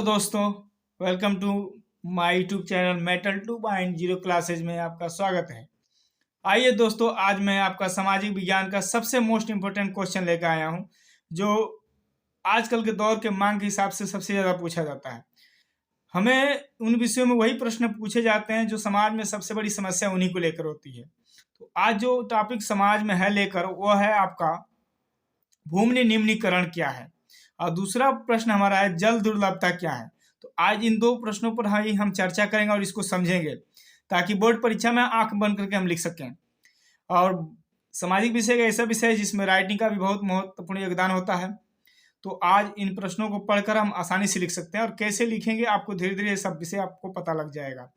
तो दोस्तों, welcome to my YouTube channel metal 2.0 classes में आपका स्वागत है। आइए दोस्तों, आज मैं आपका सामाजिक विज्ञान का सबसे मोस्ट इम्पोर्टेंट क्वेश्चन लेकर आया हूं, जो आजकल के दौर के मांग के हिसाब से सबसे ज़्यादा पूछा जाता है। हमें उन विषयों में वही प्रश्न पूछे जाते हैं जो समाज में सबसे बड़ी समस्या उन्हीं को लेकर होती है। तो आज जो टॉपिक समाज में है लेकर, वो है आपका भूमि निम्नीकरण क्या है, और दूसरा प्रश्न हमारा है जल दुर्लभता क्या है। तो आज इन दो प्रश्नों पर हम चर्चा करेंगे और इसको समझेंगे, ताकि बोर्ड परीक्षा में आंख बंद करके हम लिख सकें। और सामाजिक विषय का ऐसा विषय है जिसमें राइटिंग का भी बहुत महत्वपूर्ण योगदान होता है। तो आज इन प्रश्नों को पढ़कर हम आसानी से लिख सकते हैं, और कैसे लिखेंगे आपको धीरे धीरे सब विषय आपको पता लग जाएगा।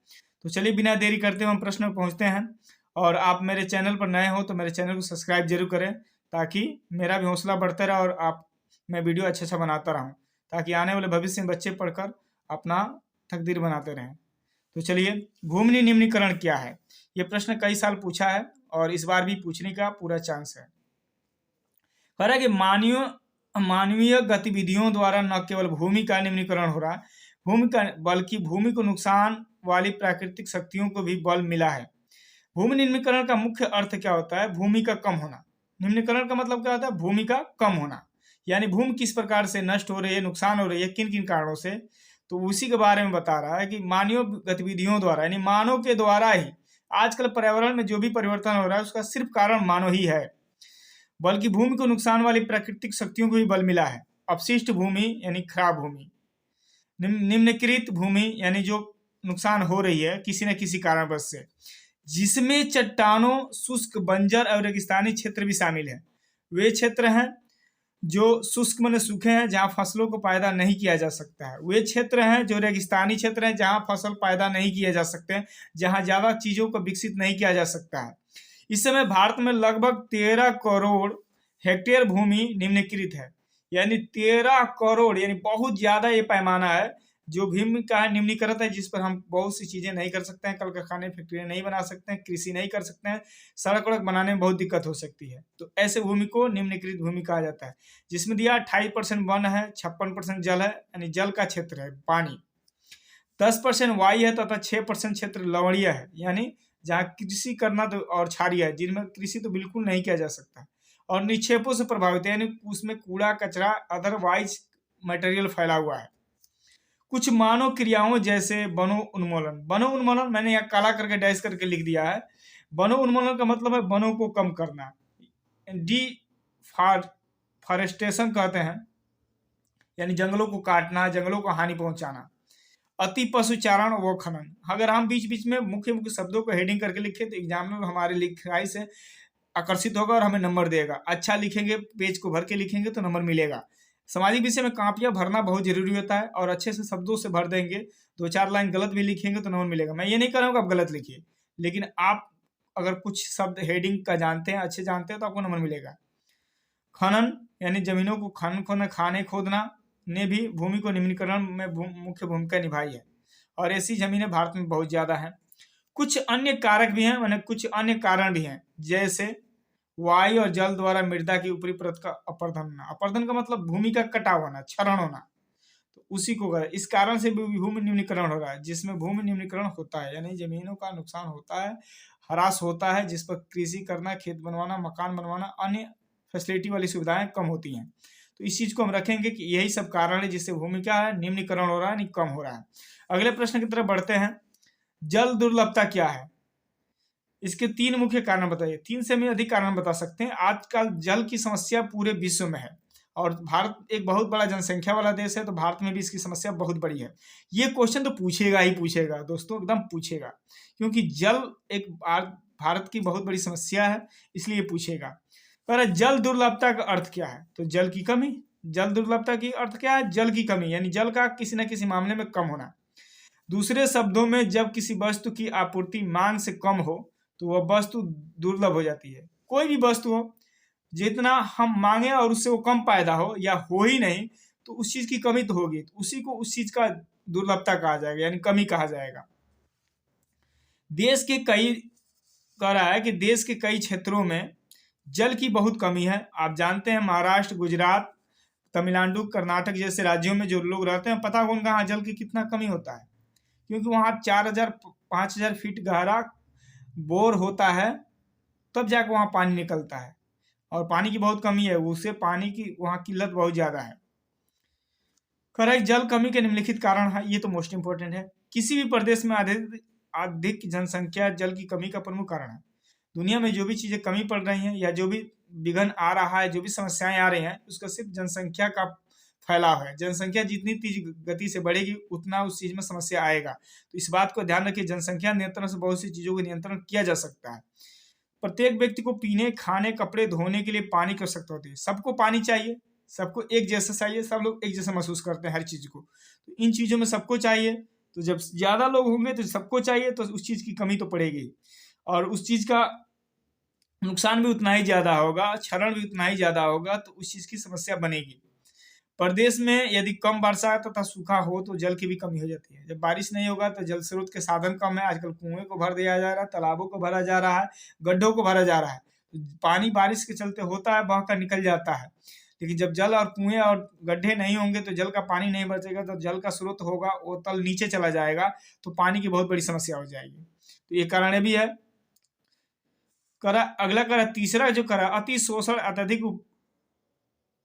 तो चलिए बिना देरी करते हुए हम प्रश्न में पहुंचते हैं। और आप मेरे चैनल पर नए हो तो मेरे चैनल को सब्सक्राइब जरूर करें, ताकि मेरा भी हौसला बढ़ता रहे और मैं वीडियो अच्छा बनाता रहूं, ताकि आने वाले भविष्य में बच्चे पढ़कर अपना तकदीर बनाते रहें। तो चलिए, भूमि निम्नीकरण क्या है, ये प्रश्न कई साल पूछा है और इस बार भी पूछने का पूरा चांस है। कह रहा है कि मानवीय गतिविधियों द्वारा न केवल भूमि का निम्नीकरण हो रहा है, बल्कि भूमि को नुकसान वाली प्राकृतिक शक्तियों को भी बल मिला है। भूमि निम्नीकरण का मुख्य अर्थ क्या होता है? भूमि का कम होना। निम्नीकरण का मतलब क्या होता है? भूमि का कम होना, यानी भूमि किस प्रकार से नष्ट हो रही है, नुकसान हो रही है, किन किन कारणों से, तो उसी के बारे में बता रहा है कि मानवीय गतिविधियों द्वारा, यानी मानव के द्वारा ही आजकल पर्यावरण में जो भी परिवर्तन हो रहा है उसका सिर्फ कारण मानव ही है। बल्कि भूमि को नुकसान वाली प्राकृतिक शक्तियों को भी बल मिला है। अपशिष्ट भूमि यानी खराब भूमि, निम्नकृत भूमि यानी जो नुकसान हो रही है किसी न किसी कारणवश से, जिसमें चट्टानों, शुष्क, बंजर और रेगिस्तानी क्षेत्र भी शामिल हैं। वे क्षेत्र हैं जो शुष्क माने सूखे हैं, जहां फसलों को पैदा नहीं किया जा सकता है। वे क्षेत्र हैं जो रेगिस्तानी क्षेत्र हैं, जहां फसल पैदा नहीं किए जा सकते हैं, जहां ज्यादा चीजों को विकसित नहीं किया जा सकता है। इस समय भारत में लगभग 13 करोड़ हेक्टेयर भूमि निम्नकृत है, यानी 13 करोड़, यानी बहुत ज्यादा ये पैमाना है जो भूमि का है, निम्नीकृत है, जिस पर हम बहुत सी चीजें नहीं कर सकते हैं, कल कारखाने, फैक्ट्रियां नहीं बना सकते हैं, कृषि नहीं कर सकते हैं, सड़क वड़क बनाने में बहुत दिक्कत हो सकती है। तो ऐसे भूमि को निम्नकृत भूमि कहा जाता है, जिसमें दिया 28% वन है, 56% जल है, यानी जल का क्षेत्र है, पानी, 10% वायु है तथा 6% क्षेत्र लवणीय है, यानी जहाँ कृषि करना तो और क्षारीय है, जिनमें कृषि तो बिल्कुल नहीं किया जा सकता, और निक्षेपों से प्रभावित है, यानी उसमें कूड़ा कचरा अदरवाइज मटेरियल फैला हुआ है। कुछ मानव क्रियाओं जैसे वनो उन्मूलन। वनो उन्मूलन मैंने यहाँ काला करके डैश करके लिख दिया है। वनो उन्मूलन का मतलब है वनों को कम करना, फॉरेस्टेशन कहते हैं, यानी जंगलों को काटना, जंगलों को हानि पहुंचाना। अति पशुचारण व खनन। अगर हम बीच बीच में मुख्य मुख्य शब्दों को हेडिंग करके लिखे तो एग्जामिनर हमारे लिखाई से आकर्षित होगा और हमें नंबर देगा। अच्छा लिखेंगे, पेज को भर के लिखेंगे तो नंबर मिलेगा। सामाजिक विषय में कापियां भरना बहुत जरूरी होता है, और अच्छे से शब्दों से भर देंगे, 2-4 लाइन गलत भी लिखेंगे तो नंबर मिलेगा। मैं ये नहीं कह रहा हूँ आप गलत लिखिए, लेकिन आप अगर कुछ शब्द हेडिंग का जानते हैं, अच्छे जानते हैं, तो आपको नंबर मिलेगा। खनन यानी जमीनों को खाने खोदना ने भी भूमि को निम्नीकरण में मुख्य भूमिका निभाई है, और ऐसी जमीनें भारत में बहुत ज्यादा हैं। कुछ अन्य कारक भी हैं, माने कुछ अन्य कारण भी हैं, जैसे वायु और जल द्वारा मृदा की ऊपरी परत का अपर्दन होना। अपर्दन का मतलब भूमि का कटाव होना, क्षरण होना, तो उसी को कर इस कारण से भी भूमि निम्नीकरण हो रहा है, जिसमें भूमि निम्नीकरण होता है, यानी जमीनों का नुकसान होता है, ह्रास होता है, जिस पर कृषि करना, खेत बनवाना, मकान बनवाना, अन्य फैसिलिटी वाली सुविधाएं कम होती हैं। तो इस चीज को हम रखेंगे कि यही सब कारण है जिससे भूमि क्या है, निम्नीकरण हो रहा है, नहीं कम हो रहा है। अगले प्रश्न की तरफ बढ़ते हैं। जल दुर्लभता क्या है? इसके 3 मुख्य कारण बताइए। 3 से भी अधिक कारण बता सकते हैं। आजकल जल की समस्या पूरे विश्व में है, और भारत एक बहुत बड़ा जनसंख्या वाला देश है, तो भारत में भी इसकी समस्या बहुत बड़ी है। ये क्वेश्चन तो पूछेगा ही पूछेगा दोस्तों, एकदम पूछेगा, क्योंकि जल एक भारत की बहुत बड़ी समस्या है, इसलिए पूछेगा। पर जल दुर्लभता का अर्थ क्या है? तो जल की कमी। जल दुर्लभता की अर्थ क्या है? जल की कमी, यानी जल का किसी न किसी मामले में कम होना। दूसरे शब्दों में, जब किसी वस्तु की आपूर्ति मांग से कम हो तो वह वस्तु दुर्लभ हो जाती है। कोई भी वस्तु हो, जितना हम मांगे और उससे वो कम पैदा हो या हो ही नहीं, तो उस चीज की कमी तो होगी, तो उसी को उस चीज का दुर्लभता कहा जाएगा, यानी कमी कहा जाएगा। देश के कई कह रहा है कि देश के कई क्षेत्रों में जल की बहुत कमी है। आप जानते हैं महाराष्ट्र, गुजरात तमिलनाडु, कर्नाटक जैसे राज्यों में जो लोग रहते हैं, पता होगा वहाँ जल की कितना कमी होता है, क्योंकि वहाँ 4,000-5,000 फीट गहरा बोर होता है, तब जाकर वहाँ पानी निकलता है, और पानी की बहुत कमी है, उससे पानी की वहाँ किल्लत बहुत ज़्यादा है। करेक्ट। जल कमी के निम्नलिखित कारण है, ये तो मोस्ट इंपॉर्टेंट है। किसी भी प्रदेश में अधिक जनसंख्या जल की कमी का प्रमुख कारण है। दुनिया में जो भी चीज़ें कमी पड़ रही हैं या जो भी विघ्न आ रहा है, जो भी समस्याएं आ रही हैं, उसका सिर्फ जनसंख्या का फैलाव है। जनसंख्या जितनी तेज गति से बढ़ेगी उतना उस चीज़ में समस्या आएगा। तो इस बात को ध्यान रखिए, जनसंख्या नियंत्रण से बहुत सी चीज़ों को नियंत्रण किया जा सकता है। प्रत्येक व्यक्ति को पीने, खाने, कपड़े धोने के लिए पानी की आवश्यकता होती है। सबको पानी चाहिए, सबको एक जैसा चाहिए, सब लोग एक जैसा महसूस करते हैं हर चीज़ को। तो इन चीज़ों में सबको चाहिए, तो जब ज़्यादा लोग होंगे तो सबको चाहिए, तो उस चीज़ की कमी तो पड़ेगी, और उस चीज़ का नुकसान भी उतना ही ज़्यादा होगा, क्षरण भी उतना ही ज़्यादा होगा, तो उस चीज़ की समस्या बनेगी। प्रदेश में यदि कम वर्षा तथा सूखा हो तो जल की भी कमी हो जाती है। जब बारिश नहीं होगा तो जल स्रोत के साधन कम है, आजकल कुएं को भर दिया जा रहा है, तालाबों को भरा जा रहा है, गड्ढों को भरा जा रहा है, तो पानी बारिश के चलते होता है, बह कर निकल जाता है। लेकिन जब जल और कुएं और गड्ढे नहीं होंगे तो जल का पानी नहीं बचेगा, तो जल का स्रोत होगा वो तल नीचे चला जाएगा, तो पानी की बहुत बड़ी समस्या हो जाएगी। तो ये कारण भी है। करा अगला करा तीसरा जो करा अति शोषण अत्यधिक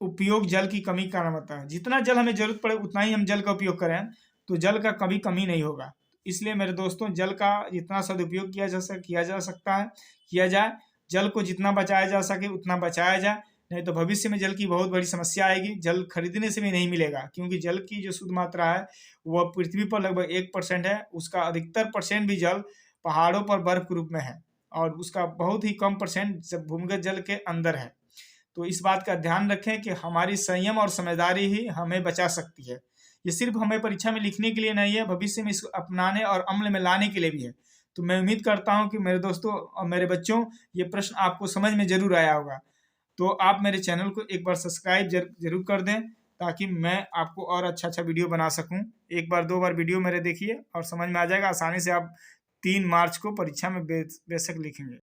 उपयोग जल की कमी का कारण होता है। जितना जल हमें जरूरत पड़े उतना ही हम जल का उपयोग करें तो जल का कभी कमी नहीं होगा। इसलिए मेरे दोस्तों, जल का जितना सदुपयोग किया जा सकता है किया जाए। जल को जितना बचाया जा सके उतना बचाया जाए, नहीं तो भविष्य में जल की बहुत बड़ी समस्या आएगी। जल खरीदने से भी नहीं मिलेगा, क्योंकि जल की जो शुद्ध मात्रा है वह पृथ्वी पर लगभग 1% है। उसका अधिकतर परसेंट भी जल पहाड़ों पर बर्फ के रूप में है, और उसका बहुत ही कम परसेंट भूमिगत जल के अंदर है। तो इस बात का ध्यान रखें कि हमारी संयम और समझदारी ही हमें बचा सकती है। ये सिर्फ हमें परीक्षा में लिखने के लिए नहीं है, भविष्य में इसको अपनाने और अमल में लाने के लिए भी है। तो मैं उम्मीद करता हूँ कि मेरे दोस्तों और मेरे बच्चों, ये प्रश्न आपको समझ में जरूर आया होगा। तो आप मेरे चैनल को एक बार सब्सक्राइब जरूर कर दें, ताकि मैं आपको और अच्छा वीडियो बना सकूं। एक बार 2 बार वीडियो मेरे देखिए और समझ में आ जाएगा। आसानी से आप 3 मार्च को परीक्षा में बेशक लिखेंगे।